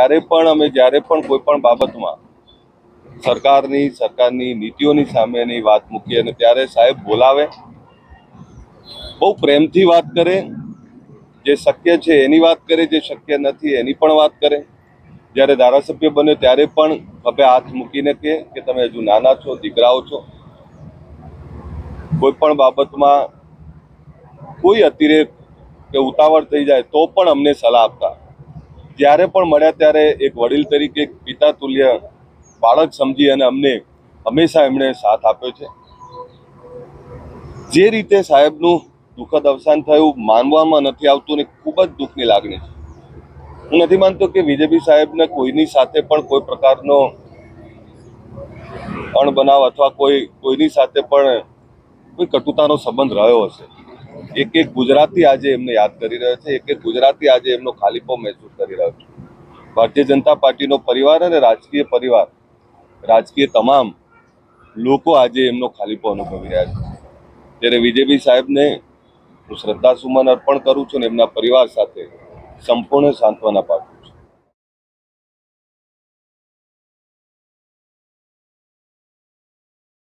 ત્યારે પણ અમે જ્યારે પણ કોઈ પણ બાબતમાં સરકારની નીતિઓની સામેની વાત મૂકીએ અને ત્યારે સાહેબ બોલાવે, બહુ પ્રેમથી વાત કરે, જે શક્ય છે એની વાત કરે, જે શક્ય નથી એની પણ વાત કરે. જ્યારે ધારાસભ્ય બન્યો ત્યારે પણ ખભે હાથ મૂકીને કહે કે તમે હજુ નાના છો, દીકરાઓ છો, કોઈ પણ બાબતમાં કોઈ અતિરેક કે ઉતાવળ થઈ જાય તો પણ અમને સલાહ આપતા. જ્યારે પણ મળ્યા ત્યારે એક વડીલ તરીકે, એક પિતા તુલ્ય બાળક સમજી અને અમને હંમેશા એમણે સાથ આપ્યો છે. જે રીતે સાહેબનું દુઃખદ અવસાન થયું માનવામાં નથી આવતું ને ખૂબ જ દુઃખની લાગણી છે. હું નથી માનતો કે બીજેપી સાહેબને કોઈની સાથે પણ કોઈ પ્રકારનો અણબનાવ અથવા કોઈની સાથે પણ કોઈ કટુતાનો સંબંધ રહ્યો હશે. એક એક ગુજરાતી આજે એમને યાદ કરી રહ્યો છે, એક એક ગુજરાતી આજે એમનો ખાલીપો મહેસૂસ કરી રહ્યો છે. ભારતીય જનતા પાર્ટીનો પરિવાર અને રાજકીય પરિવાર, રાજકીય તમામ લોકો આજે એમનો ખાલીપો અનુભવી રહ્યા છે. ત્યારે બીજેપી સાહેબને હું શ્રદ્ધાસુમન અર્પણ કરું છું અને એમના પરિવાર સાથે સંપૂર્ણ સાંત્વના પાઠવું.